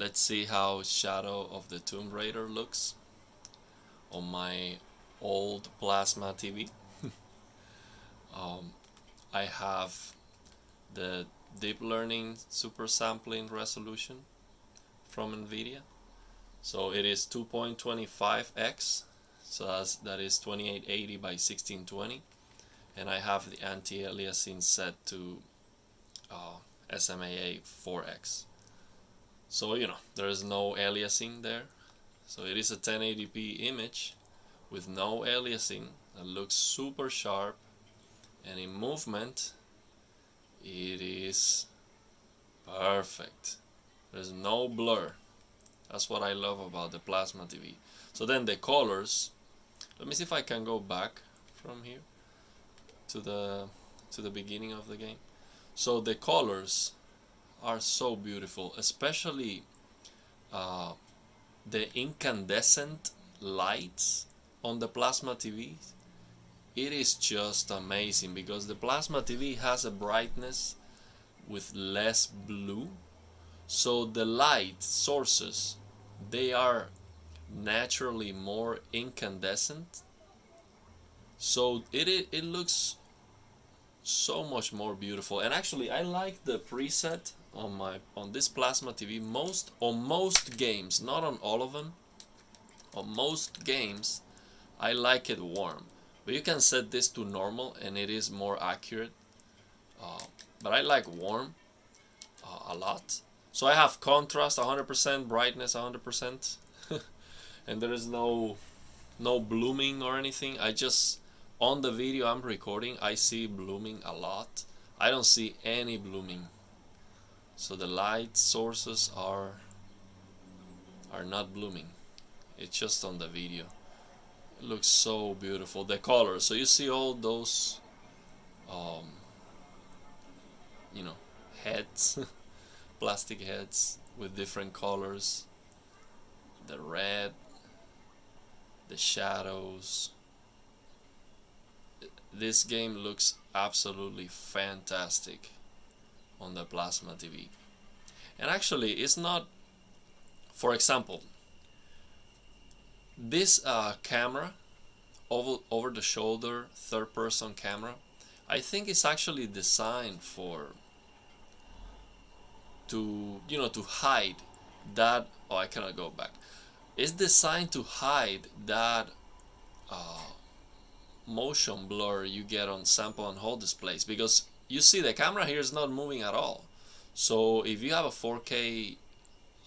let's see how Shadow of the Tomb Raider looks on my old plasma TV. um, I have the deep learning super sampling resolution from NVIDIA. So it is 2.25x, so that is 2880 by 1620, and I have the anti-aliasing set to SMAA 4x. So there is no aliasing there. So it is a 1080p image with no aliasing that looks super sharp, and in movement it is perfect. There's no blur. That's what I love about the plasma TV. So then the colors, let me see if I can go back from here to the beginning of the game. So the colors are so beautiful, especially the incandescent lights on the plasma TV. It is just amazing because the plasma TV has a brightness with less blue, so the light sources, they are naturally more incandescent, so it looks so much more beautiful. And actually I like the preset on this plasma TV on most games, not on all of them. On most games I like it warm, but you can set this to normal and it is more accurate. But I like warm a lot. So I have contrast 100%, brightness 100%, and there is no blooming or anything. I just, on the video I'm recording, I see blooming a lot. I don't see any blooming. So the light sources are not blooming. It's just on the video. It looks so beautiful. The colors. So you see all those heads, plastic heads with different colors. The red, the shadows. This game looks absolutely fantastic on the plasma TV. And actually it's not, for example, this camera, over the shoulder third person camera, I think it's actually designed to hide that. Oh, I cannot go back. It's designed to hide that motion blur you get on sample and hold displays, because you see the camera here is not moving at all. So if you have a 4K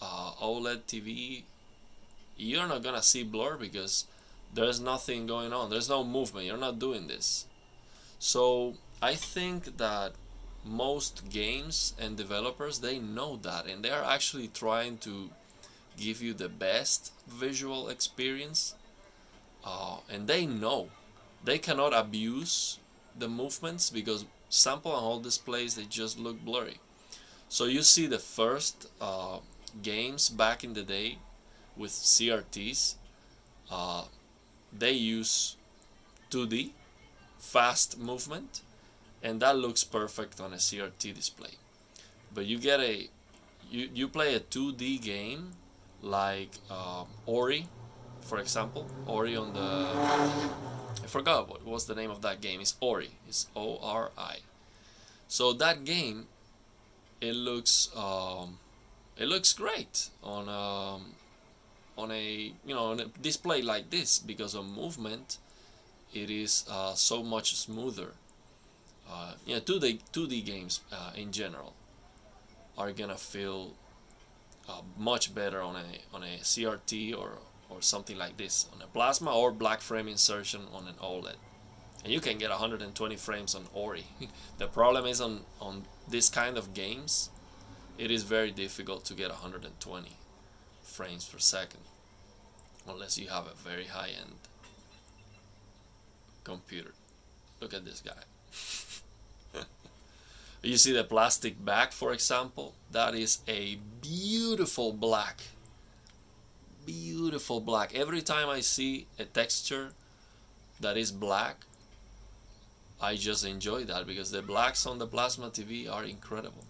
OLED TV, you're not gonna see blur because there's nothing going on. There's no movement. You're not doing this. So I think that most games and developers, they know that, and they are actually trying to give you the best visual experience, and they know they cannot abuse the movements because sample and hold displays, they just look blurry. So you see the first games back in the day with CRTs, they use 2D fast movement, and that looks perfect on a CRT display. But you get you play a 2D game like Ori, for example. Ori on the, I forgot what was the name of that game. It's Ori. It's ORI. So that game, it looks great on a on a display like this, because on movement it is so much smoother. 2D games in general are gonna feel much better on a CRT or something like this, on a plasma or black frame insertion on an OLED. And you can get 120 frames on Ori. The problem is on this kind of games, it is very difficult to get 120 frames per second unless you have a very high-end computer. Look at this guy. You see the plastic back, for example, that is a beautiful black. Beautiful black. Every time I see a texture that is black, I just enjoy that, because the blacks on the plasma TV are incredible.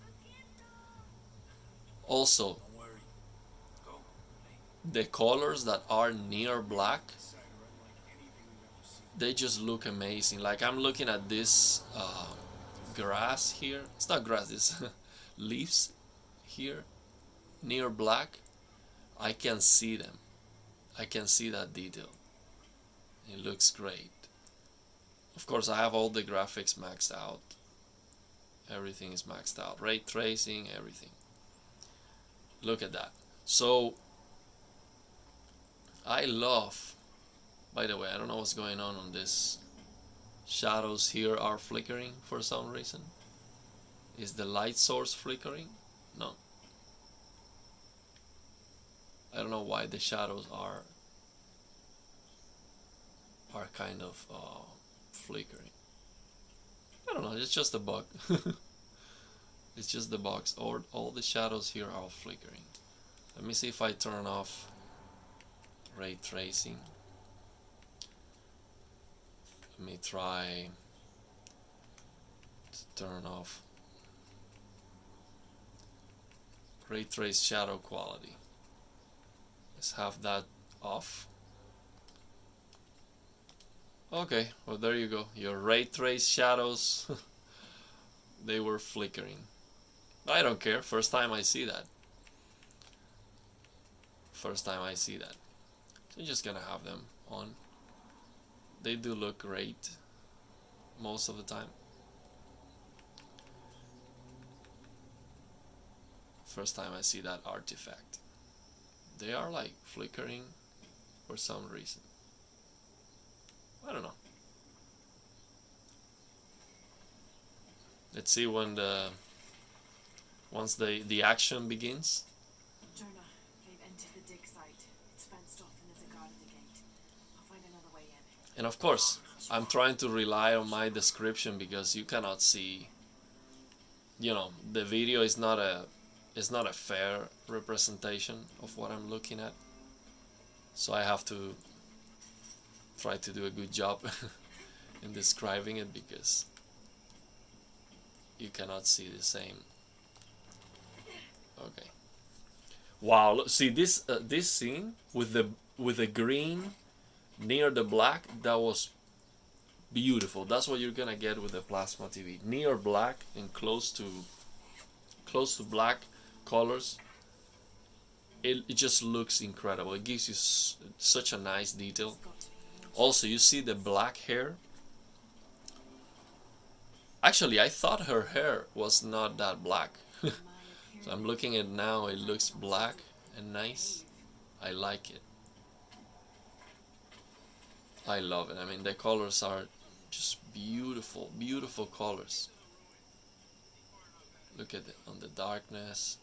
Also, the colors that are near black, they just look amazing. Like I'm looking at this grass here. It's not grass, this leaves here near black. I can see them. I can see that detail. It looks great. Of course, I have all the graphics maxed out. Everything is maxed out. Ray tracing, everything. Look at that. So I love, by the way, I don't know what's going on this. Shadows here are flickering for some reason. Is the light source flickering? No. I don't know why the shadows are kind of flickering. I don't know, it's just a bug. It's just the box. All the shadows here are flickering. Let me see if I turn off ray tracing. Let me try to turn off ray trace shadow quality. Let's have that off. Okay, well there you go. Your ray trace shadows, they were flickering. I don't care. First time I see that. First time I see that. So I'm just gonna have them on. They do look great most of the time. First time I see that artifact. They are like flickering for some reason. I don't know. Let's see when once the action begins. Jonah, they've entered the dig site. It's fenced off and there's a guard at the gate. I'll find another way in. And of course, I'm trying to rely on my description because you cannot see. You know, the video is not a fair representation of what I'm looking at. So I have to try to do a good job in describing it because you cannot see the same. Okay. Wow, look, see this this scene with the green near the black, that was beautiful. That's what you're gonna get with the plasma TV. Near black and close to black colors. It just looks incredible. It gives you such a nice detail. Also, you see the black hair. Actually, I thought her hair was not that black. So I'm looking at it now, it looks black and nice. I like it. I love it. I mean, the colors are just beautiful, beautiful colors. Look at it on the darkness.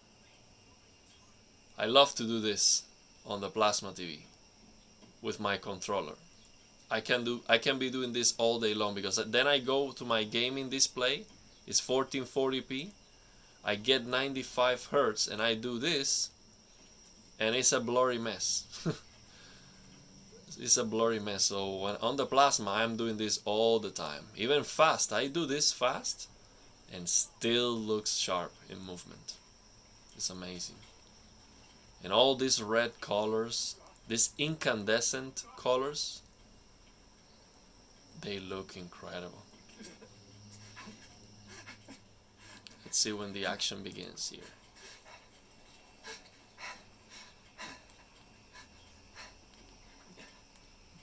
I love to do this on the plasma TV with my controller. I can be doing this all day long because then I go to my gaming display. It's 1440p. I get 95 Hertz and I do this, and it's a blurry mess. It's a blurry mess. So when on the plasma, I'm doing this all the time, even fast. I do this fast, and still looks sharp in movement. It's amazing. And all these red colors, these incandescent colors, they look incredible. Let's see when the action begins here.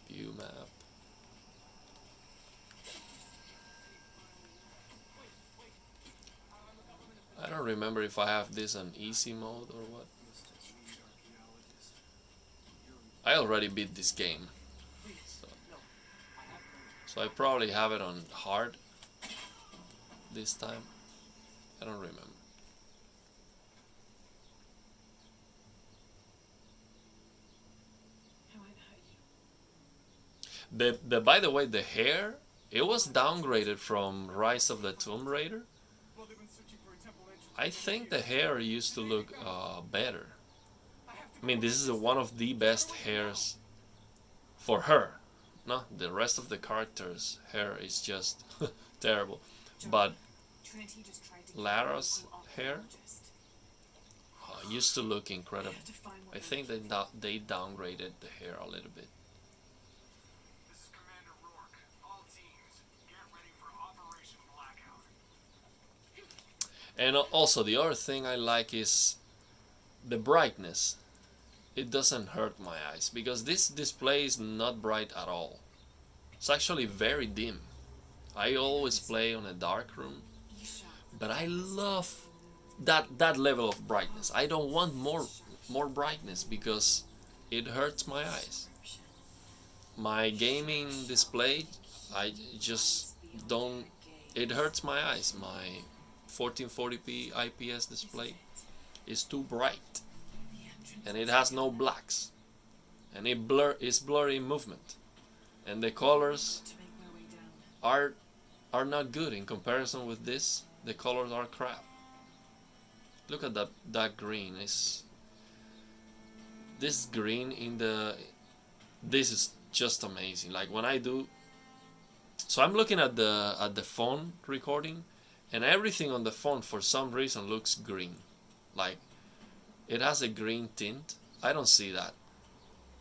View map. I don't remember if I have this on easy mode or what. I already beat this game. So I probably have it on hard this time. I don't remember. By the way, the hair, it was downgraded from Rise of the Tomb Raider. I think the hair used to look better. I mean, this is one of the best hairs for her. No, the rest of the characters' hair is just terrible. But Lara's hair, used to look incredible. To find what I think they downgraded the hair a little bit. This is Commander Rourke. All teams, get ready for Operation Blackout. And also the other thing I like is the brightness. It doesn't hurt my eyes because this display is not bright at all. It's actually very dim. I always play on a dark room, but I love that level of brightness. I don't want more brightness because it hurts my eyes. My gaming display, I just don't. It hurts my eyes. My 1440p IPS display is too bright, and it has no blacks, and it's blurry movement, and the colors to make my way down. are not good in comparison with this. The colors are crap. Look at that green. This green in the. This is just amazing. Like when I do. So I'm looking at the phone recording, and everything on the phone for some reason looks green. Like it has a green tint. I don't see that.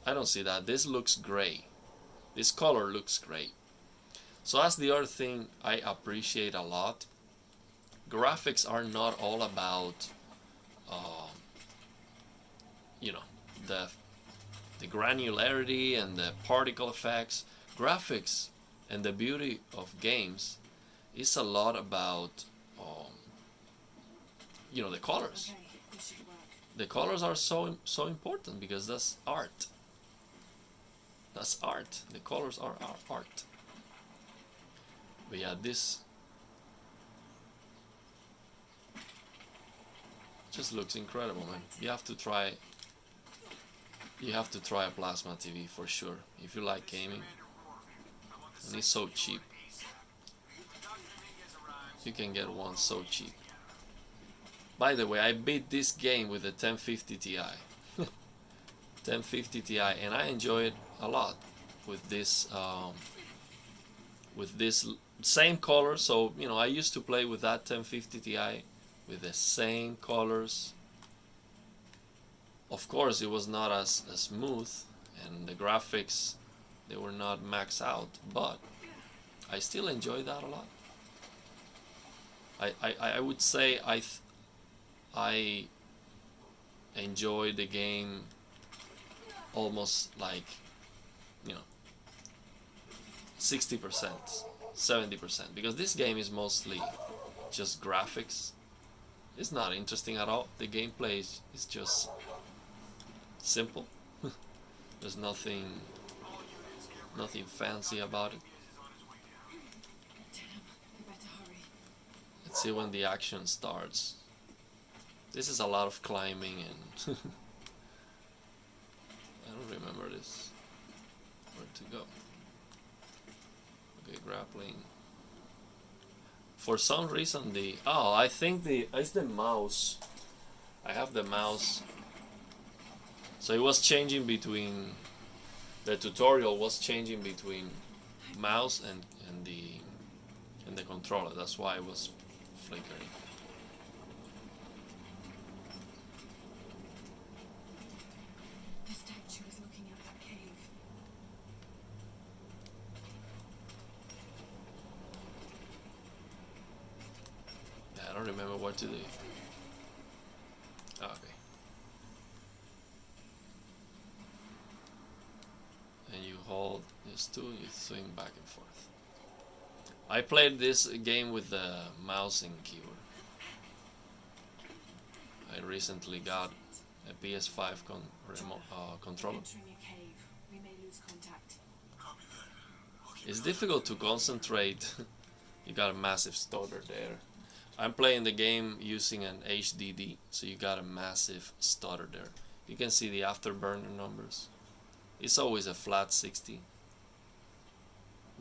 I don't see that. This looks gray. This color looks great. So that's the other thing I appreciate a lot. Graphics are not all about, you know, the granularity and the particle effects. Graphics and the beauty of games is a lot about, you know, the colors. Okay, this should work. The colors are so important because that's art. That's art. The colors are art. But yeah, this just looks incredible, man. You have to try a plasma TV for sure if you like gaming. And it's so cheap. You can get one so cheap. By the way, I beat this game with the 1050 Ti. 1050 Ti, and I enjoy it a lot with this same color. So you know, I used to play with that 1050 Ti with the same colors. Of course, it was not as smooth, and the graphics, they were not maxed out, but I still enjoy that a lot. I would say I enjoy the game almost like, you know, 60%, 70%, because this game is mostly just graphics. It's not interesting at all. The gameplay is just simple. There's nothing fancy about it. Damn, we better hurry. Let's see when the action starts. This is a lot of climbing and I don't remember this. Where to go? Okay, grappling. For some reason I think it's the mouse. I have the mouse. So it was changing between the tutorial was changing between mouse and the controller. That's why it was flickering. The statue is looking at that cave. I don't remember what to do. Okay. And you hold this tool, you swing back and forth. I played this game with the mouse and keyboard. I recently got a PS5 controller. Entering a cave. We may lose contact. Copy that. I'll keep It's difficult to concentrate. You got a massive stutter there. I'm playing the game using an HDD, so you got a massive stutter there. You can see the afterburner numbers. It's always a flat 60.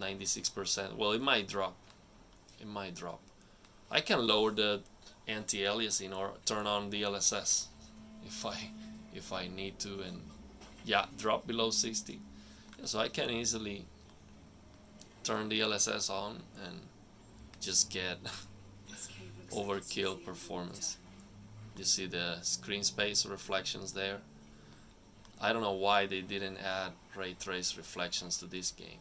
96%. Well, it might drop. It might drop. I can lower the anti-aliasing or turn on DLSS if I need to, and yeah, drop below 60. Yeah, so I can easily turn DLSS on and just get This cave looks like it's overkill busy. performance. You see the screen space reflections there. I don't know why they didn't add ray trace reflections to this game.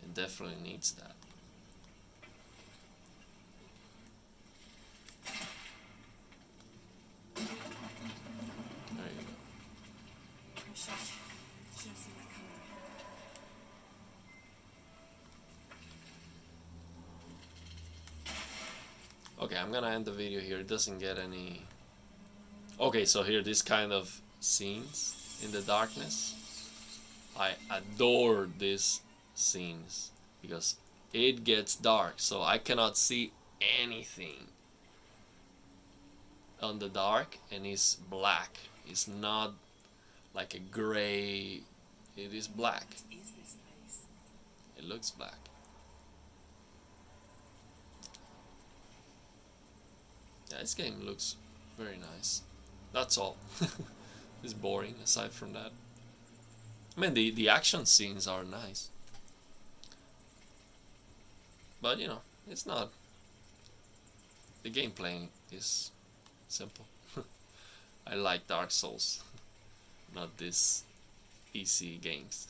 It definitely needs that. There you go. Oh shit. Should have seen that coming. Okay, I'm gonna end the video here. It doesn't get any... Okay, so here, this kind of scenes in the darkness. I adore these scenes because it gets dark, so I cannot see anything on the dark, and it's black. It's not like a gray, it is black. What is this place? It looks black. Yeah, this game looks very nice. That's all. It's boring aside from that. I mean, the action scenes are nice. But, you know, it's not... The gameplay is simple. I like Dark Souls, not these easy games.